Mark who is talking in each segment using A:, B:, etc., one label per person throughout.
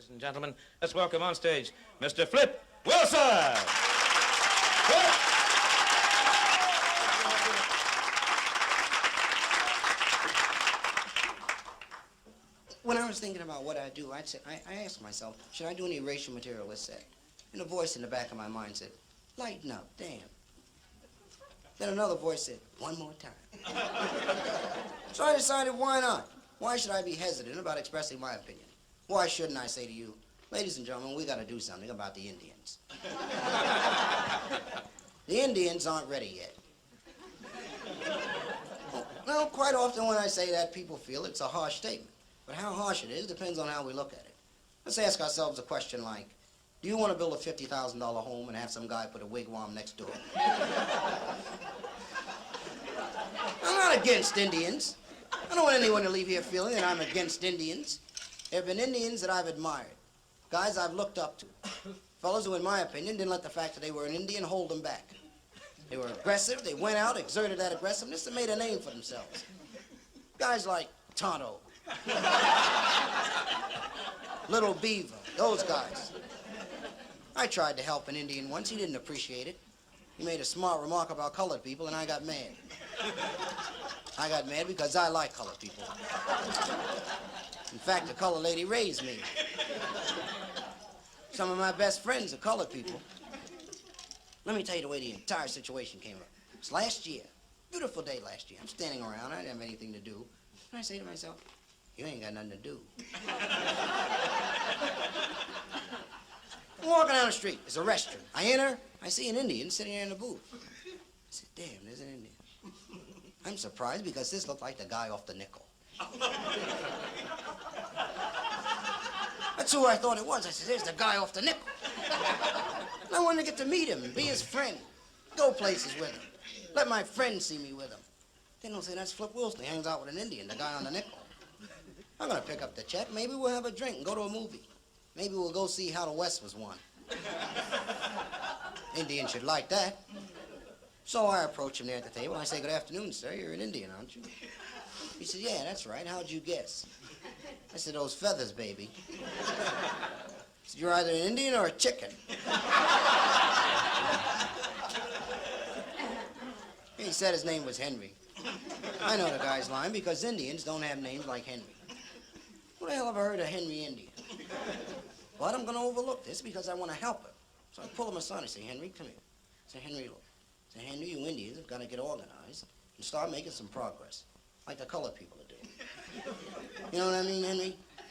A: Ladies and gentlemen, let's welcome on stage Mr. Flip Wilson.
B: When I was thinking about what I'd do, I asked myself, should I do any racial material this set? And a voice in the back of my mind said, lighten up, damn. Then another voice said, one more time. So I decided, why not? Why should I be hesitant about expressing my opinion? Why shouldn't I say to you, ladies and gentlemen, we got to do something about the Indians. The Indians aren't ready yet. Well, quite often when I say that, people feel it's a harsh statement. But how harsh it is depends on how we look at it. Let's ask ourselves a question like, do you want to build a $50,000 home and have some guy put a wigwam next to it? I'm not against Indians. I don't want anyone to leave here feeling that I'm against Indians. There have been Indians that I've admired, guys I've looked up to, fellows who, in my opinion, didn't let the fact that they were an Indian hold them back. They were aggressive, they went out, exerted that aggressiveness, and made a name for themselves. Guys like Tonto, Little Beaver, those guys. I tried to help an Indian once. He didn't appreciate it. He made a smart remark about colored people, and I got mad. I got mad because I like colored people. In fact, the colored lady raised me. Some of my best friends are colored people. Let me tell you the way the entire situation came up. It was last year. Beautiful day last year. I'm standing around. I didn't have anything to do. And I say to myself, you ain't got nothing to do. I'm walking down the street. There's a restaurant. I enter. I see an Indian sitting there in the booth. I said, damn, there's an Indian. I'm surprised because this looked like the guy off the nickel. That's who I thought it was. I said, there's the guy off the nickel. And I wanted to get to meet him and be his friend. Go places with him. Let my friends see me with him. Then they'll say, that's Flip Wilson. He hangs out with an Indian, the guy on the nickel. I'm going to pick up the check. Maybe we'll have a drink and go to a movie. Maybe we'll go see How the West Was Won. Indians should like that. So I approach him there at the table. I say, good afternoon, sir. You're an Indian, aren't you? He said, yeah, that's right. How'd you guess? I said, those feathers, baby. He said, you're either an Indian or a chicken. He said his name was Henry. I know the guy's lying because Indians don't have names like Henry. Who the hell ever heard of Henry Indian? But I'm going to overlook this because I want to help him. So I pull him aside and say, Henry, come here. I say, Henry, look. I say, Henry, you Indians have got to get organized and start making some progress, like the colored people are doing. You know what I mean, Henry? I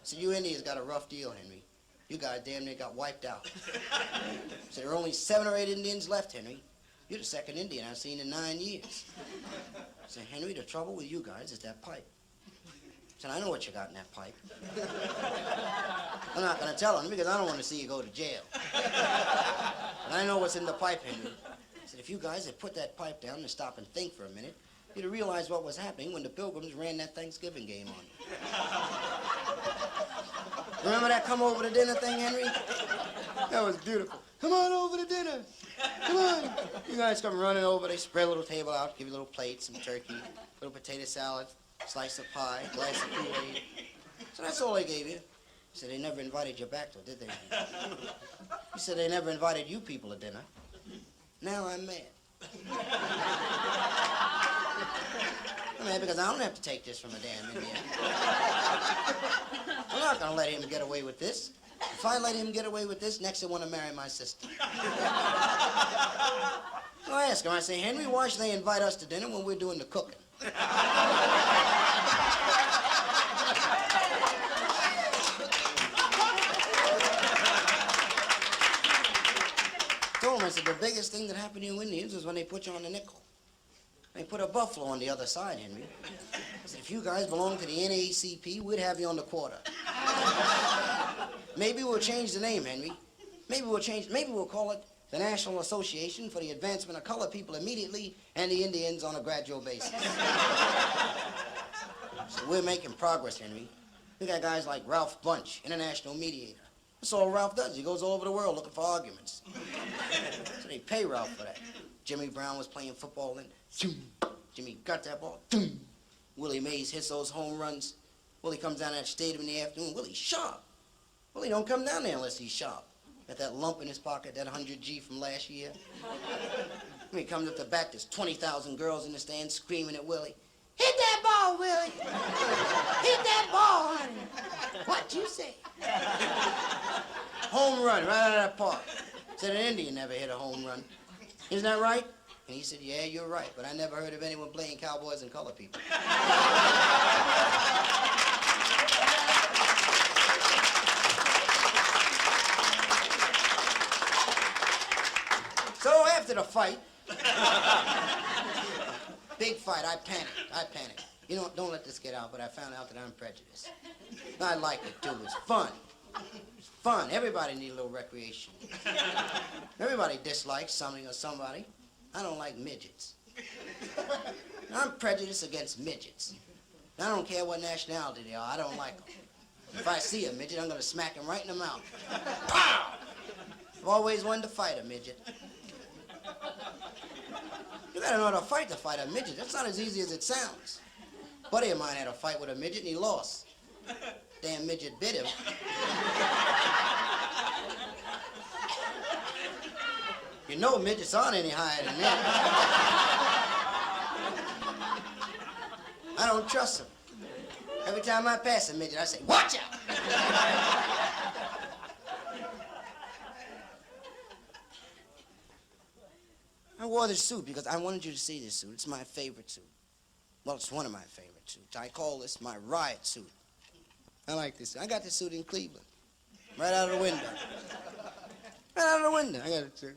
B: said, you Indians got a rough deal, Henry. You guys damn near got wiped out. I said, there are only 7 or 8 Indians left, Henry. You're the second Indian I've seen in 9 years. I said, Henry, the trouble with you guys is that pipe. I said, I know what you got in that pipe. I'm not going to tell him because I don't want to see you go to jail. But I know what's in the pipe, Henry. I said, if you guys had put that pipe down and stopped and think for a minute, you'd have realized what was happening when the Pilgrims ran that Thanksgiving game on you. Remember that come over to dinner thing, Henry? That was beautiful. Come on over to dinner. Come on. You guys come running over. They spread a little table out, give you a little plate, some turkey, little potato salad, slice of pie, glass of Kool-Aid. So that's all they gave you. He said, they never invited you back, though, did they? He said, they never invited you people to dinner. Now I'm mad. I'm mad because I don't have to take this from a damn Indian. I'm not going to let him get away with this. If I let him get away with this, next they want to marry my sister. So I ask him, I say, Henry, why should they invite us to dinner when we're doing the cooking? I told him, I said, the biggest thing that happened to you Indians was when they put you on the nickel. They put a buffalo on the other side, Henry. I said, if you guys belong to the NAACP, we'd have you on the quarter. Maybe we'll change the name, Henry. Maybe we'll call it the National Association for the Advancement of Colored People Immediately and the Indians on a Gradual Basis. So we're making progress, Henry. We got guys like Ralph Bunch, international mediator. That's all Ralph does. He goes all over the world looking for arguments. So they pay Ralph for that. Jimmy Brown was playing football and Jimmy got that ball. Willie Mays hits those home runs. Willie comes down to that stadium in the afternoon. Willie's sharp. Well, he don't come down there unless he's sharp. Got that lump in his pocket, that 100G from last year. When he comes up the back, there's 20,000 girls in the stand screaming at Willie. Hit that ball, Willie. Hit that ball, honey. What you say? Home run right out of that park. Said an Indian never hit a home run. Isn't that right? And he said, yeah, you're right, but I never heard of anyone playing Cowboys and color people. So after the fight, big fight, I panicked. You know, don't let this get out, but I found out that I'm prejudiced. I like it, too. It's fun. It's fun. Everybody needs a little recreation. Everybody dislikes something or somebody. I don't like midgets. I'm prejudiced against midgets. I don't care what nationality they are. I don't like them. If I see a midget, I'm going to smack him right in the mouth. Pow! I've always wanted to fight a midget. You gotta know how to fight a midget. That's not as easy as it sounds. A buddy of mine had a fight with a midget and he lost. Damn midget bit him. You know midgets aren't any higher than that. I don't trust them. Every time I pass a midget, I say, watch out! I wore this suit because I wanted you to see this suit. It's my favorite suit. Well, it's one of my favorite suits. I call this my Riot Suit. I like this. I got this suit in Cleveland. Right out of the window. Right out of the window. I got it, too.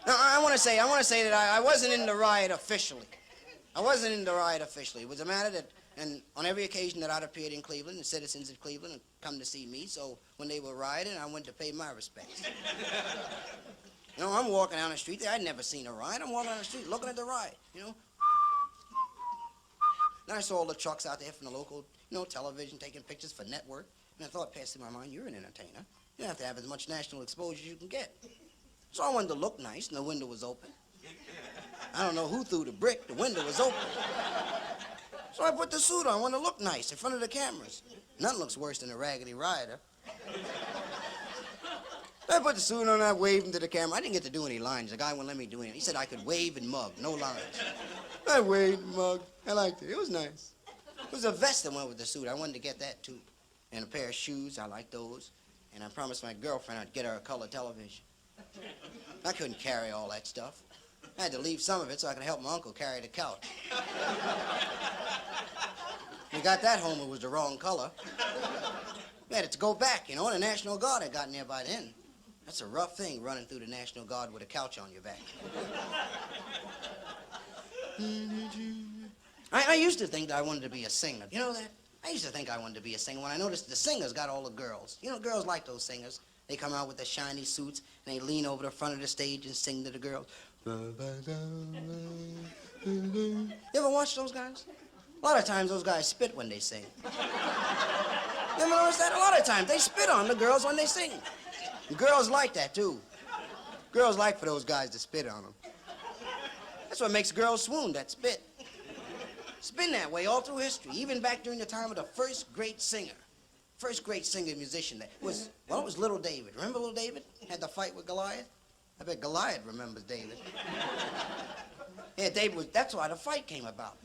B: Now, I want to say that I wasn't in the riot officially. I wasn't in the riot officially. It was a matter that, and on every occasion that I'd appeared in Cleveland, the citizens of Cleveland had come to see me, so when they were rioting, I went to pay my respects. You know, I'm walking down the street there. I'd never seen a riot. I'm walking down the street looking at the riot, you know. And I saw all the trucks out there from the local, you know, television taking pictures for network. And I thought, passed through my mind, you're an entertainer. You don't have to have as much national exposure as you can get. So I wanted to look nice, and the window was open. I don't know who threw the brick. The window was open. So I put the suit on. I wanted to look nice in front of the cameras. Nothing looks worse than a raggedy rioter. I put the suit on, I waved into the camera. I didn't get to do any lines. The guy wouldn't let me do anything. He said I could wave and mug, no lines. I waved and mugged. I liked it. It was nice. It was a vest that went with the suit. I wanted to get that, too. And a pair of shoes. I like those. And I promised my girlfriend I'd get her a color television. I couldn't carry all that stuff. I had to leave some of it so I could help my uncle carry the couch. We got that home, it was the wrong color. We had it to go back, you know, and the National Guard had gotten there by then. That's a rough thing, running through the National Guard with a couch on your back. I used to think that I wanted to be a singer. You know that? I used to think I wanted to be a singer when I noticed the singers got all the girls. You know, girls like those singers. They come out with their shiny suits, and they lean over the front of the stage and sing to the girls. You ever watch those guys? A lot of times those guys spit when they sing. You ever notice that? A lot of times they spit on the girls when they sing. And girls like that, too. Girls like for those guys to spit on them. That's what makes girls swoon, that spit. It's been that way all through history, even back during the time of the first great singer musician. That was, well, it was Little David. Remember Little David? Had the fight with Goliath? I bet Goliath remembers David. Yeah, David was, that's why the fight came about.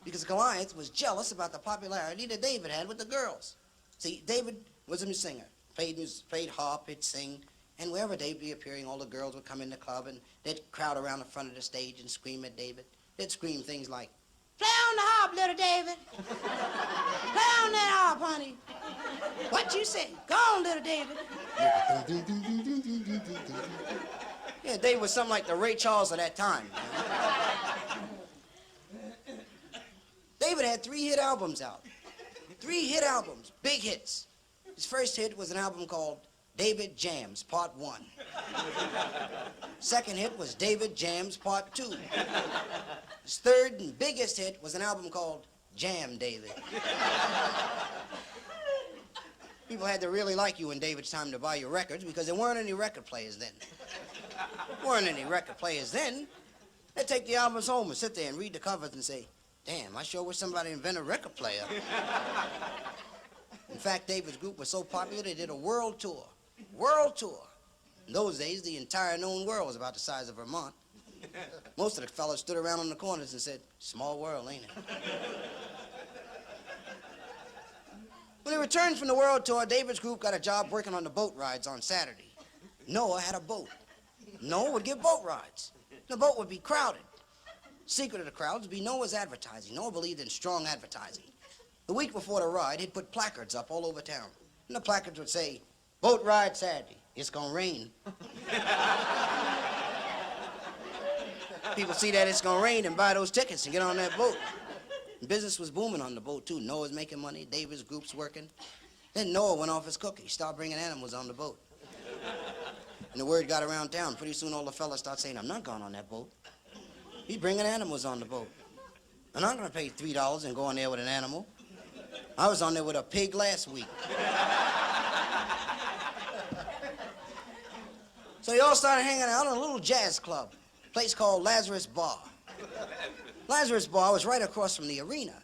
B: Because Goliath was jealous about the popularity that David had with the girls. See, David was a singer. Played harp, he'd sing, and wherever David be appearing, all the girls would come in the club and they'd crowd around the front of the stage and scream at David. They'd scream things like, "Play on the harp, little David. Play on that harp, honey. What you say? Go on, little David." Yeah, David was something like the Ray Charles of that time. David had 3 hit albums out. 3 hit albums, big hits. His first hit was an album called David Jams, Part 1. Second hit was David Jams, Part 2. His third and biggest hit was an album called Jam David. People had to really like you in David's time to buy your records because there weren't any record players then. They'd take the albums home and sit there and read the covers and say, "Damn, I sure wish somebody invented a record player." In fact, David's group was so popular they did a world tour. World tour. In those days, the entire known world was about the size of Vermont. Most of the fellas stood around on the corners and said, "Small world, ain't it?" When he returned from the world tour, David's group got a job working on the boat rides on Saturday. Noah had a boat. Noah would give boat rides. The boat would be crowded. Secret of the crowds would be Noah's advertising. Noah believed in strong advertising. The week before the ride, he'd put placards up all over town. And the placards would say, "Boat ride Saturday. It's gonna rain." People see that it's gonna rain and buy those tickets and get on that boat. Business was booming on the boat, too. Noah's making money, David's group's working. Then Noah went off his cookie. He started bringing animals on the boat. And the word got around town. Pretty soon all the fellas start saying, "I'm not going on that boat. He's bringing animals on the boat. I'm not going to pay $3 and go on there with an animal. I was on there with a pig last week." So they all started hanging out in a little jazz club, a place called Lazarus Bar. Lazarus Bar was right across from the arena.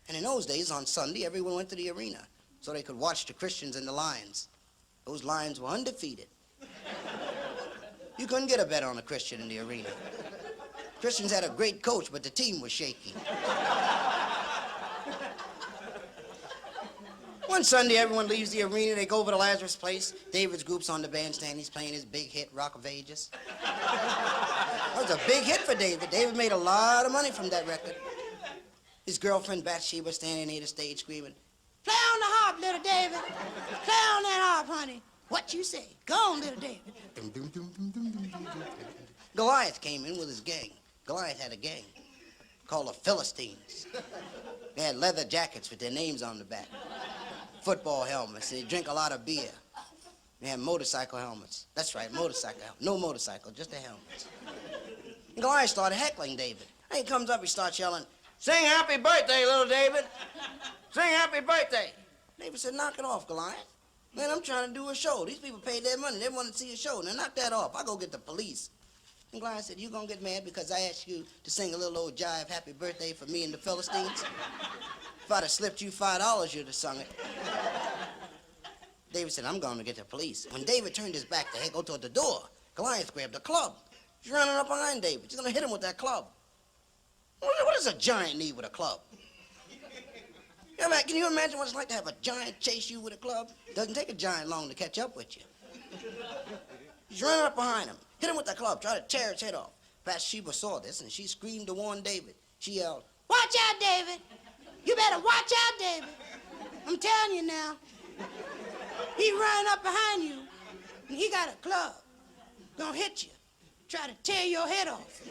B: And in those days, on Sunday, everyone went to the arena so they could watch the Christians and the Lions. Those Lions were undefeated. You couldn't get a bet on a Christian in the arena. Christians had a great coach, but the team was shaky. One Sunday, everyone leaves the arena. They go over to Lazarus' place. David's group's on the bandstand. He's playing his big hit, Rock of Ages. That was a big hit for David. David made a lot of money from that record. His girlfriend, Bathsheba, standing near the stage screaming, "Play on the harp, little David. Play on that harp, honey. What you say? Go on, little David." Goliath came in with his gang. Goliath had a gang called the Philistines. They had leather jackets with their names on the back, football helmets. They drink a lot of beer. They had motorcycle helmets. That's right, motorcycle helmets. No motorcycle, just the helmets. And Goliath started heckling David. And he comes up, he starts yelling, "Sing happy birthday, little David. Sing happy birthday." David said, "Knock it off, Goliath. Man, I'm trying to do a show. These people paid their money. They want to see a show. Now knock that off. I'll go get the police." And Goliath said, "You gonna get mad because I asked you to sing a little old jive happy birthday for me and the Philistines? If I'd have slipped you $5, you'd have sung it." David said, "I'm gonna get the police." When David turned his back to go toward the door, Goliath grabbed a club. He's running up behind David. He's gonna hit him with that club. What does a giant need with a club? Can you imagine what it's like to have a giant chase you with a club? Doesn't take a giant long to catch up with you. He's running up behind him. Hit him with that club, try to tear his head off. Bathsheba saw this, and she screamed to warn David. She yelled, "Watch out, David. You better watch out, David. I'm telling you now. He running up behind you, and he got a club. Gonna hit you. Try to tear your head off."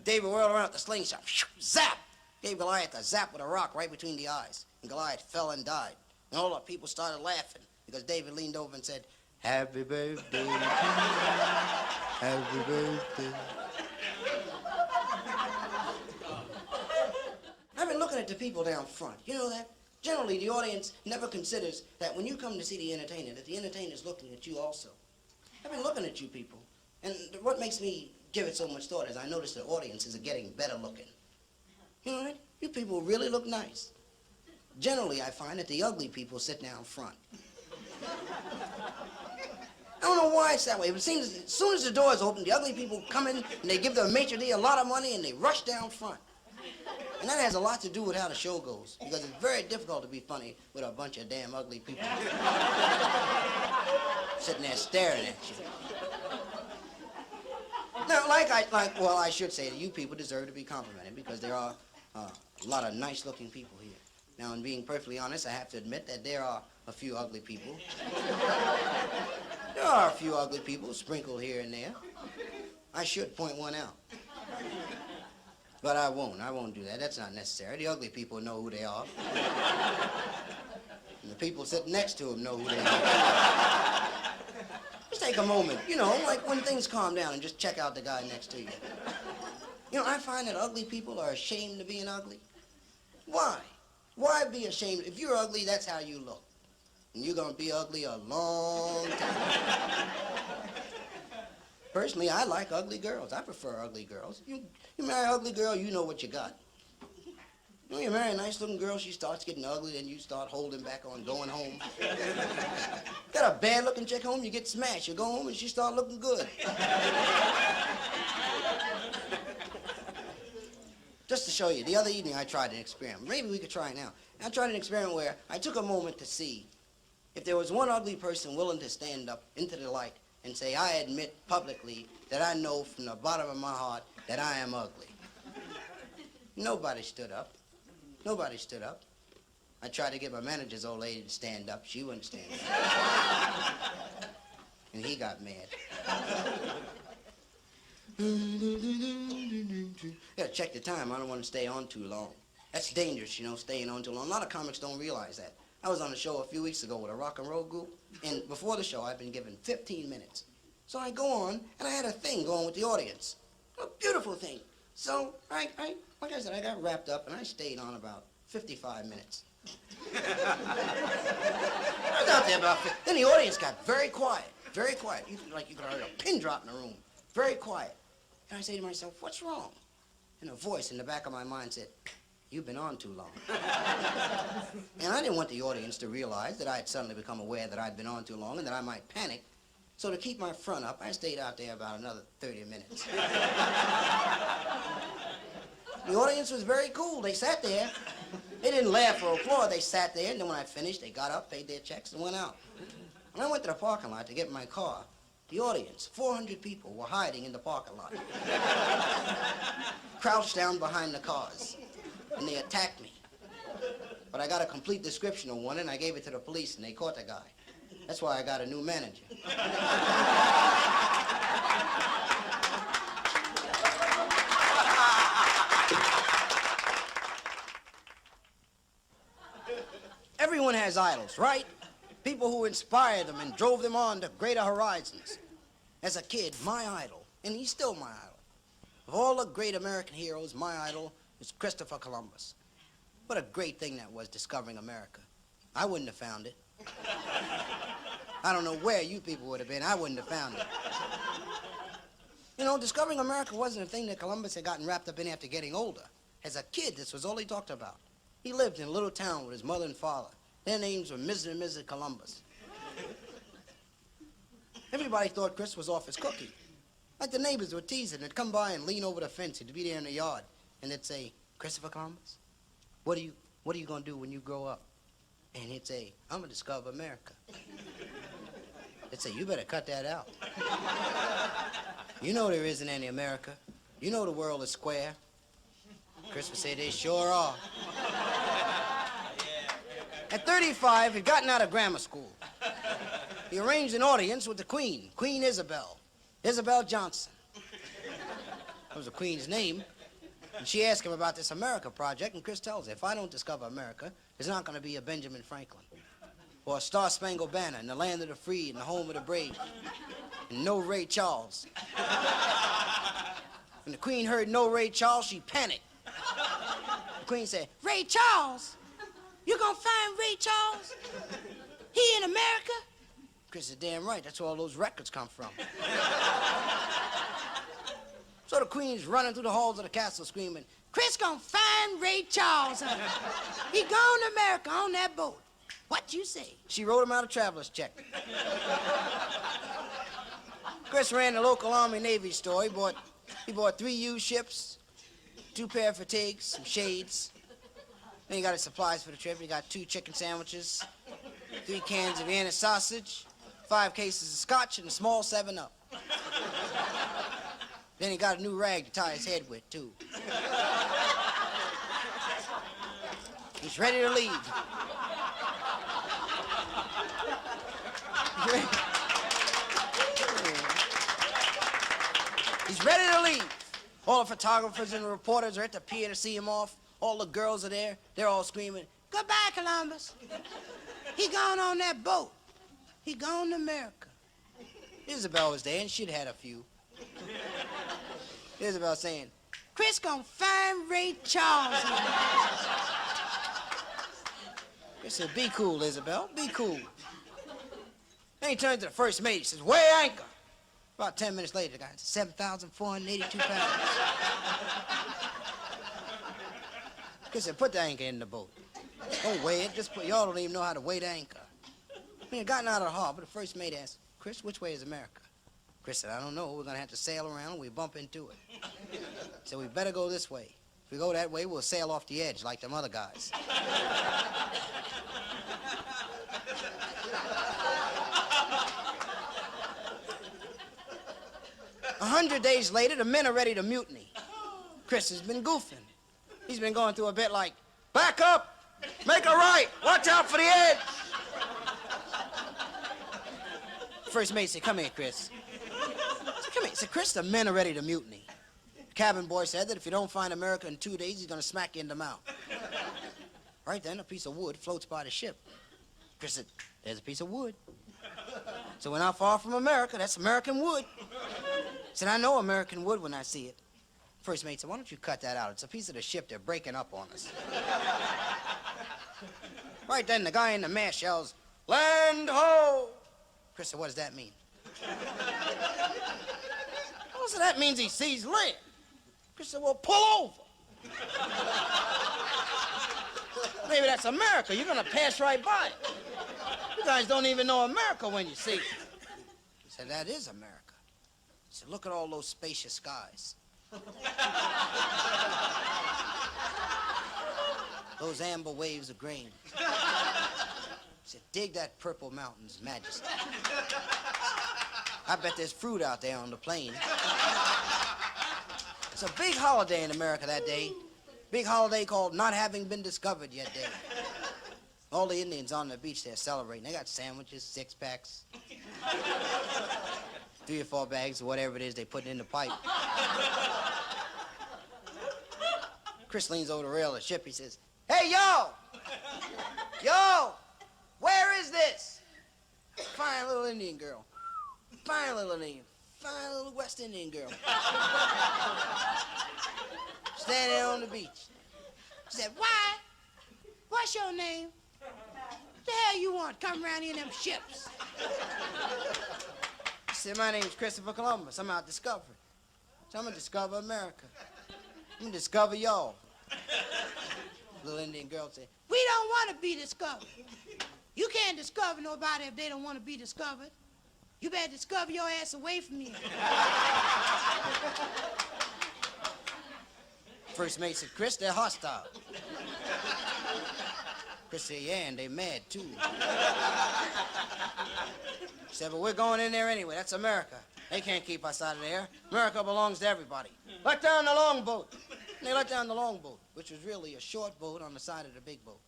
B: David whirled around with the slingshot. Zap! Gave Goliath a zap with a rock right between the eyes. And Goliath fell and died. And all the people started laughing because David leaned over and said, "Happy birthday to you. Happy birthday." I've been looking at the people down front. You know that? Generally, the audience never considers that when you come to see the entertainer, that the entertainer's looking at you also. I've been looking at you people. And what makes me give it so much thought is I notice the audiences are getting better looking. You know what? You people really look nice. Generally, I find that the ugly people sit down front. I don't know why it's that way, but it seems as soon as the doors open, the ugly people come in and they give the maitre d' a lot of money and they rush down front. And that has a lot to do with how the show goes, because it's very difficult to be funny with a bunch of damn ugly people sitting there staring at you. Now, I should say that you people deserve to be complimented because there are a lot of nice-looking people here. Now, in being perfectly honest, I have to admit that there are a few ugly people. There are a few ugly people sprinkled here and there. I should point one out. But I won't do that. That's not necessary. The ugly people know who they are. And the people sitting next to them know who they are. Just take a moment, like when things calm down and just check out the guy next to you. I find that ugly people are ashamed of being ugly. Why? Why be ashamed? If you're ugly, that's how you look. And you're gonna be ugly a long time. Personally, I like ugly girls. I prefer ugly girls. You marry an ugly girl, you know what you got. You know, you marry a nice-looking girl, she starts getting ugly, then you start holding back on going home. Got a bad-looking chick home, you get smashed. You go home and she start looking good. Just to show you, the other evening I tried an experiment. Maybe we could try it now. I tried an experiment where I took a moment to see if there was one ugly person willing to stand up into the light and say, I admit publicly that I know from the bottom of my heart that I am ugly. Nobody stood up. Nobody stood up. I tried to get my manager's old lady to stand up. She wouldn't stand up. And he got mad. Gotta check the time. I don't want to stay on too long. That's dangerous, you know, staying on too long. A lot of comics don't realize that. I was on a show a few weeks ago with a rock and roll group, and before the show, I'd been given 15 minutes. So I go on, and I had a thing going with the audience. A beautiful thing. So, like I said, I got wrapped up, and I stayed on about 55 minutes. I was out there about 50. Then the audience got very quiet, very quiet. You could hear a pin drop in the room. Very quiet. And I say to myself, what's wrong? And a voice in the back of my mind said, you've been on too long. And I didn't want the audience to realize that I had suddenly become aware that I'd been on too long and that I might panic. So to keep my front up, I stayed out there about another 30 minutes. The audience was very cool. They sat there. They didn't laugh or applaud. They sat there, and then when I finished, they got up, paid their checks, and went out. When I went to the parking lot to get in my car, the audience, 400 people, were hiding in the parking lot. Crouched down behind the cars. And they attacked me. But I got a complete description of one, and I gave it to the police, and they caught the guy. That's why I got a new manager. Everyone has idols, right? People who inspired them and drove them on to greater horizons. As a kid, my idol, and he's still my idol. Of all the great American heroes, my idol is Christopher Columbus. What a great thing that was, discovering America. I wouldn't have found it. I don't know where you people would have been. I wouldn't have found it. You know, discovering America wasn't a thing that Columbus had gotten wrapped up in after getting older. As a kid, this was all he talked about. He lived in a little town with his mother and father. Their names were Mr. and Mrs. Columbus. Everybody thought Chris was off his cookie. Like the neighbors were teasing. They'd come by and lean over the fence. He'd be there in the yard. And they'd say, Christopher Columbus, what are you going to do when you grow up? And he'd say, I'm going to discover America. They'd say, you better cut that out. You know there isn't any America. You know the world is square. Chris would say, they sure are. At 35, he'd gotten out of grammar school. He arranged an audience with the Queen, Queen Isabel Johnson. That was the Queen's name. And she asked him about this America project, and Chris tells her, if I don't discover America, there's not going to be a Benjamin Franklin, or a Star-Spangled Banner, in the land of the free, and the home of the brave, and no Ray Charles. When the Queen heard no Ray Charles, she panicked. The Queen said, Ray Charles? You gonna find Ray Charles? He in America? Chris said, damn right, that's where all those records come from. So the Queen's running through the halls of the castle screaming, Chris gonna find Ray Charles, honey. He gone to America on that boat. What you say? She wrote him out a traveler's check. Chris ran the local Army-Navy store. He bought 3 used ships, 2 pair of fatigues, some shades. Then he got his supplies for the trip. He got 2 chicken sandwiches, 3 cans of Vienna sausage, 5 cases of scotch, and a small 7-Up. Then he got a new rag to tie his head with, too. He's ready to leave. He's ready to leave. All the photographers and the reporters are at the pier to see him off. All the girls are there. They're all screaming, goodbye, Columbus. He gone on that boat. He gone to America. Isabel was there, and she'd had a few. Isabel saying, Chris gonna find Ray Charles. Chris said, be cool, Isabel, be cool. Then he turned to the first mate. He says, weigh anchor. About 10 minutes later, the guy said, 7,482 pounds. Chris said, put the anchor in the boat. Don't weigh it. Just put, y'all don't even know how to weigh the anchor. We had gotten out of the harbor. The first mate asked, Chris, which way is America? Chris said, I don't know. We're going to have to sail around and we bump into it. So we better go this way. If we go that way, we'll sail off the edge like them other guys. 100 days later, the men are ready to mutiny. Chris has been goofing. He's been going through a bit like, back up, make a right, watch out for the edge. First mate said, come here, Chris. I said, come here. He said, Chris, the men are ready to mutiny. The cabin boy said that if you don't find America in 2 days, he's going to smack you in the mouth. Right then, a piece of wood floats by the ship. Chris said, there's a piece of wood. So we're not far from America. That's American wood. He said, I know American wood when I see it. First mate said, why don't you cut that out? It's a piece of the ship. They're breaking up on us. Right then, the guy in the mast yells, land ho! Chris said, what does that mean? Oh, so that means he sees land. Chris said, well, pull over. Maybe that's America. You're going to pass right by it. You guys don't even know America when you see it. He said, that is America. He said, look at all those spacious skies. Those amber waves of grain. He said, dig that purple mountain's majesty. I bet there's fruit out there on the plain. It's a big holiday in America that day. Big holiday called Not Having Been Discovered Yet Day. All the Indians on the beach there celebrating. They got sandwiches, 6-packs, 3 or 4 bags of whatever it is they put in the pipe. Chris leans over the rail of the ship. He says, hey, yo! Yo! Where is this? Fine little Indian girl. Fine little Indian. Fine little West Indian girl. Standing there on the beach. She said, why? What's your name? What the hell you want? Come around here in them ships. He said, my name's Christopher Columbus. I'm out discovering. So I'm gonna discover America. I'm gonna discover y'all. Little Indian girl said, we don't want to be discovered. You can't discover nobody if they don't want to be discovered. You better discover your ass away from here. First mate said, Chris, they're hostile. Chris said, yeah, and they mad, too. He said, but we're going in there anyway. That's America. They can't keep us out of there. America belongs to everybody. Let down the longboat. And they let down the longboat, which was really a short boat on the side of the big boat.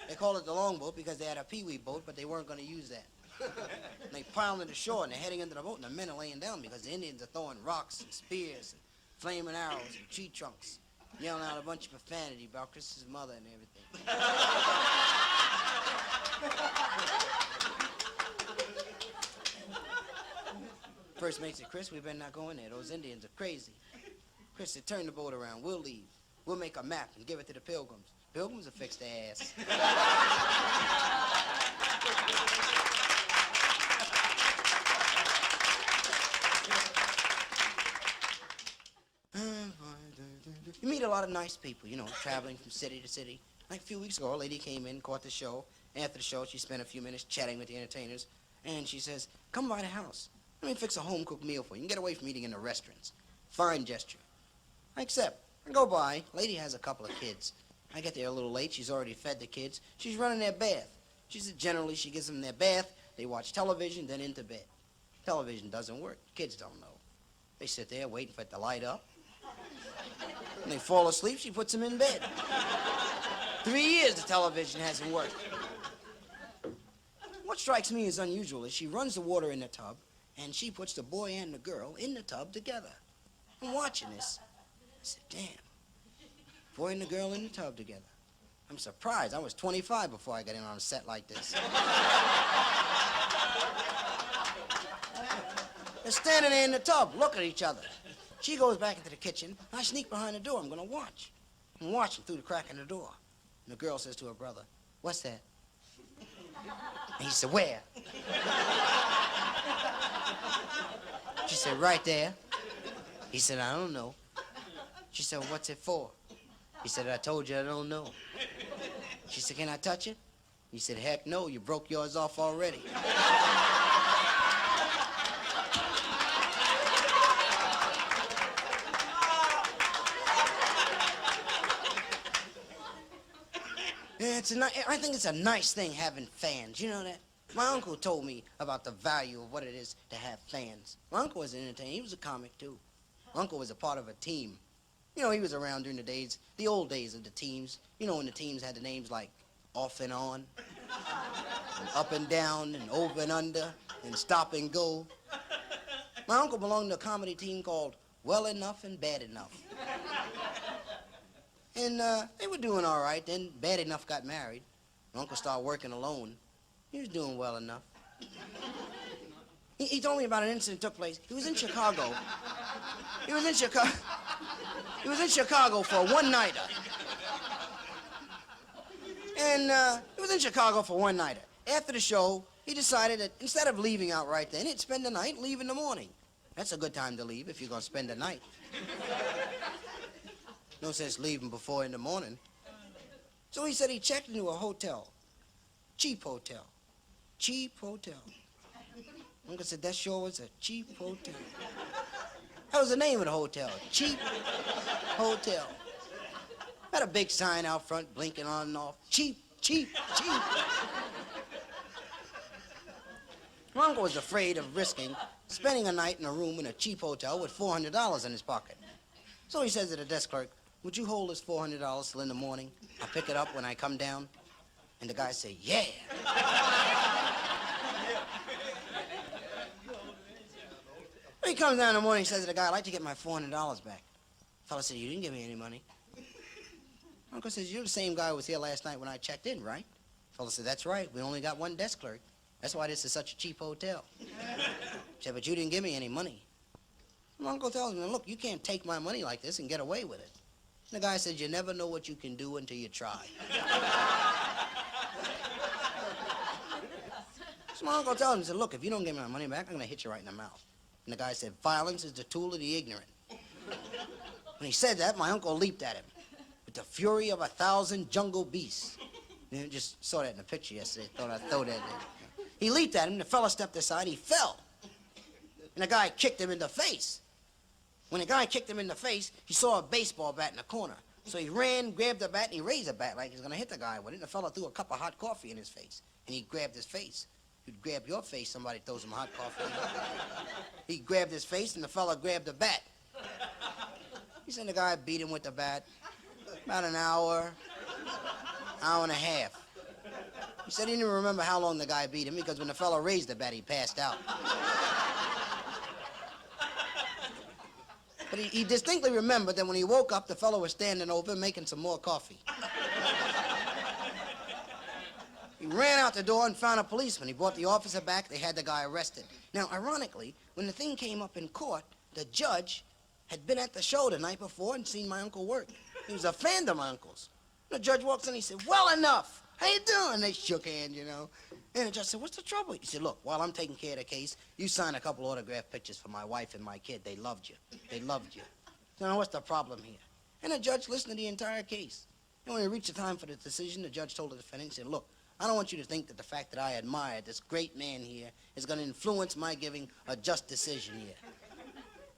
B: They called it the longboat because they had a peewee boat, but they weren't going to use that. And they piled into shore, and they're heading into the boat, and the men are laying down because the Indians are throwing rocks and spears and flaming arrows and tree trunks, yelling out a bunch of profanity about Chris's mother and everything. First mate said, Chris, we better not go in there. Those Indians are crazy. Chris said, turn the boat around. We'll leave. We'll make a map and give it to the Pilgrims. Pilgrims will fix their ass. You meet a lot of nice people, you know, traveling from city to city. Like a few weeks ago, a lady came in, caught the show. After the show, she spent a few minutes chatting with the entertainers. And she says, come by the house. Let me fix a home-cooked meal for you. You can get away from eating in the restaurants. Fine gesture. I accept. I go by. Lady has a couple of kids. I get there a little late. She's already fed the kids. She's running their bath. She said generally she gives them their bath. They watch television, then into bed. Television doesn't work. Kids don't know. They sit there waiting for it to light up. When they fall asleep, she puts them in bed. 3 years the television hasn't worked. What strikes me as unusual is she runs the water in the tub, and she puts the boy and the girl in the tub together. I'm watching this. I said, damn. Boy and the girl in the tub together. I'm surprised. I was 25 before I got in on a set like this. They're standing there in the tub, look at each other. She goes back into the kitchen. I sneak behind the door. I'm going to watch. I'm watching through the crack in the door. And the girl says to her brother, what's that? And he said, where? She said, right there. He said, I don't know. She said, what's it for? He said, I told you I don't know. She said, can I touch it? He said, heck no, you broke yours off already. Yeah, I think it's a nice thing having fans, you know that? My uncle told me about the value of what it is to have fans. My uncle was an entertainer, he was a comic too. My uncle was a part of a team. You know, he was around during the old days of the teams. You know, when the teams had the names like Off and On, and Up and Down, and Over and Under, and Stop and Go. My uncle belonged to a comedy team called Well Enough and Bad Enough. And they were doing all right. Then Bad Enough got married. My uncle started working alone. He was doing well enough. He told me about an incident that took place. He was in Chicago. He was in Chicago for a one-nighter. And he was in Chicago for one-nighter. After the show, he decided that instead of leaving out right then, he'd spend the night and leave in the morning. That's a good time to leave if you're going to spend the night. No sense leaving before in the morning. So he said he checked into a hotel. Cheap hotel. Cheap hotel. Uncle said, that sure was a cheap hotel. That was the name of the hotel. Cheap Hotel. Had a big sign out front blinking on and off. Cheap, cheap, cheap. My uncle was afraid of risking spending a night in a room in a cheap hotel with $400 in his pocket. So he says to the desk clerk, would you hold this $400 till in the morning? I'll pick it up when I come down. And the guy said, yeah. He comes down in the morning, he says to the guy, I'd like to get my $400 back. The fella said, you didn't give me any money. Uncle says, you're the same guy who was here last night when I checked in, right? The fella said, that's right. We only got one desk clerk. That's why this is such a cheap hotel. He said, but you didn't give me any money. My uncle tells me, look, you can't take my money like this and get away with it. And the guy says, you never know what you can do until you try. So my uncle tells him, he said, look, if you don't give me my money back, I'm going to hit you right in the mouth. And the guy said, violence is the tool of the ignorant. When he said that, my uncle leaped at him with the fury of 1,000 jungle beasts. You know, just saw that in the picture yesterday. Thought I'd throw that in. He leaped at him, the fella stepped aside, he fell. And the guy kicked him in the face. When the guy kicked him in the face, he saw a baseball bat in the corner. So he ran, grabbed the bat, and he raised the bat like he was going to hit the guy with it. And the fella threw a cup of hot coffee in his face. And he grabbed his face. You'd grab your face, somebody throws some hot coffee in. He grabbed his face, and the fella grabbed the bat. He said the guy beat him with the bat about an hour and a half. He said he didn't remember how long the guy beat him because when the fella raised the bat, he passed out. But he distinctly remembered that when he woke up, the fellow was standing over making some more coffee. He ran out the door and found a policeman. He brought the officer back. They had the guy arrested. Now, ironically, when the thing came up in court, the judge had been at the show the night before and seen my uncle work. He was a fan of my uncle's. The judge walks in and he said, well enough. How you doing? They shook hands, you know. And the judge said, what's the trouble? He said, look, while I'm taking care of the case, you signed a couple autograph pictures for my wife and my kid. They loved you. They loved you. So now what's the problem here? And the judge listened to the entire case. And when it reached the time for the decision, the judge told the defendant, he said, look, I don't want you to think that the fact that I admire this great man here is going to influence my giving a just decision here.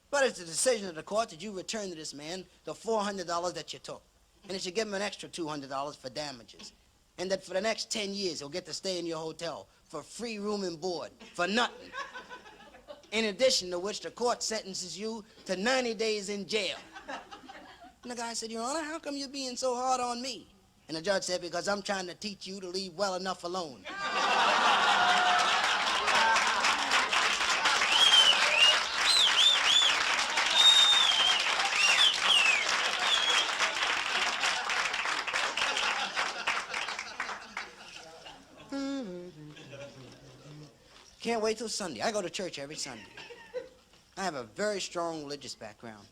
B: But it's the decision of the court that you return to this man the $400 that you took. And that you give him an extra $200 for damages. And that for the next 10 years, he'll get to stay in your hotel for free room and board, for nothing. In addition to which, the court sentences you to 90 days in jail. And the guy said, Your Honor, how come you're being so hard on me? And the judge said, because I'm trying to teach you to leave well enough alone. Can't wait till Sunday. I go to church every Sunday. I have a very strong religious background.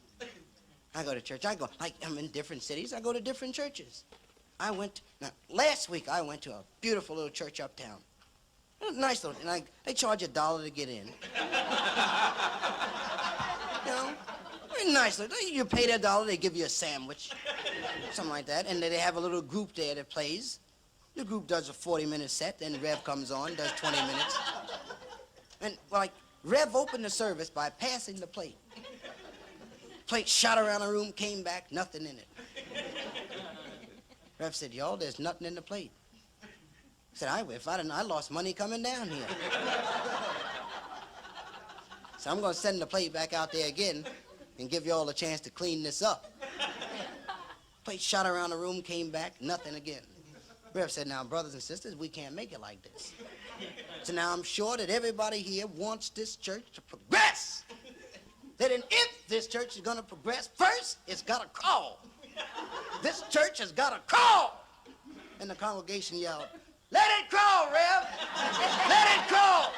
B: I go to church. I'm in different cities. I go to different churches. Last week I went to a beautiful little church uptown. Nice little, and they charge $1 to get in. You know, very nice little. You pay that $1, they give you a sandwich. Something like that. And they have a little group there that plays. The group does a 40-minute set, then Rev comes on, does 20 minutes. And, like, Rev opened the service by passing the plate. Plate shot around the room, came back, nothing in it. Rev said, y'all, there's nothing in the plate. I said, I lost money coming down here. So I'm going to send the plate back out there again and give y'all a chance to clean this up. Plate shot around the room, came back, nothing again. Rev said, now, brothers and sisters, we can't make it like this. So now I'm sure that everybody here wants this church to progress. If this church is going to progress, first, it's got to crawl. This church has got to crawl. And the congregation yelled, let it crawl, Rev. Let it crawl.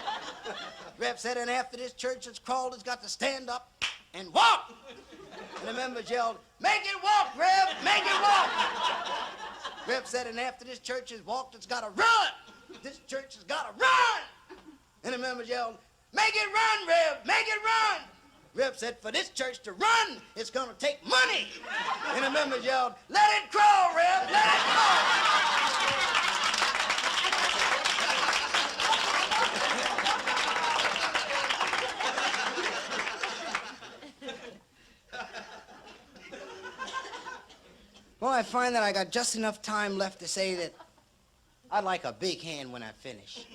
B: Rev said, and after this church has crawled, it's got to stand up and walk. And the members yelled, make it walk, Rev, make it walk. Rev said, and after this church has walked, it's got to run. This church has got to run. And the members yelled, make it run, Rev, make it run. Rev said, for this church to run, it's going to take money. And the members yelled, let it crawl, Rev, let it crawl. Well, I find that I got just enough time left to say that I'd like a big hand when I finish.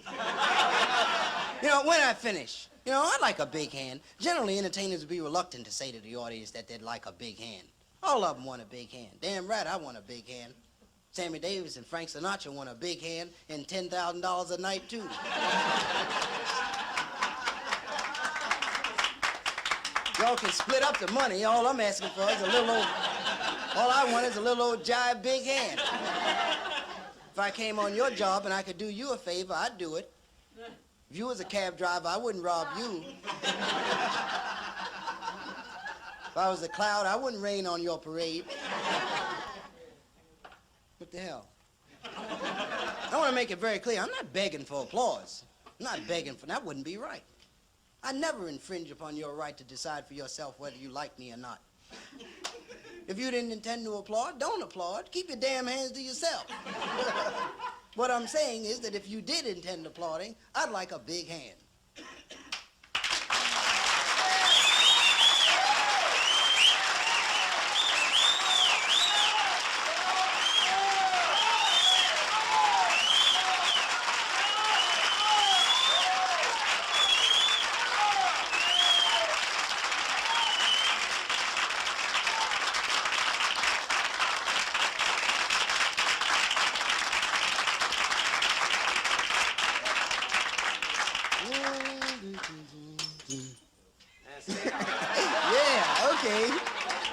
B: When I finish. I'd like a big hand. Generally, entertainers would be reluctant to say to the audience that they'd like a big hand. All of them want a big hand. Damn right, I want a big hand. Sammy Davis and Frank Sinatra want a big hand and $10,000 a night, too. Y'all can split up the money. All I'm asking for is a little old... All I want is a little old jive big hand. If I came on your job and I could do you a favor, I'd do it. If you was a cab driver, I wouldn't rob you. If I was a cloud, I wouldn't rain on your parade. What the hell? I want to make it very clear, I'm not begging for applause. I'm not begging for... That wouldn't be right. I never infringe upon your right to decide for yourself whether you like me or not. If you didn't intend to applaud, don't applaud. Keep your damn hands to yourself. What I'm saying is that if you did intend applauding, I'd like a big hand.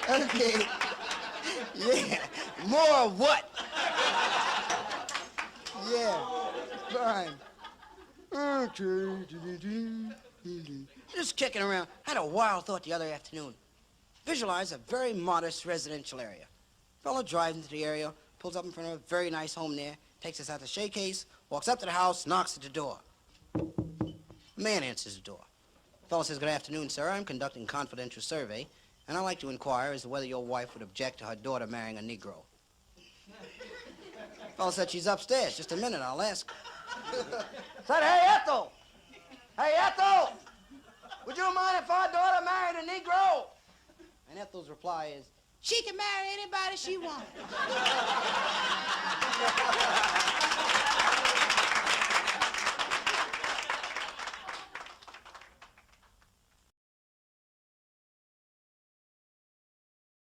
B: Okay. Yeah. More of what? Yeah. Fine. Just kicking around. I had a wild thought the other afternoon. Visualize a very modest residential area. Fellow drives into the area, pulls up in front of a very nice home there, takes us out the showcase, walks up to the house, knocks at the door. A man answers the door. Fellow says, good afternoon, sir. I'm conducting a confidential survey, and I'd like to inquire as to whether your wife would object to her daughter marrying a Negro. Fellow said, she's upstairs. Just a minute, I'll ask her. Said, hey, Ethel! Hey, Ethel! Would you mind if our daughter married a Negro? And Ethel's reply is, she can marry anybody she wants.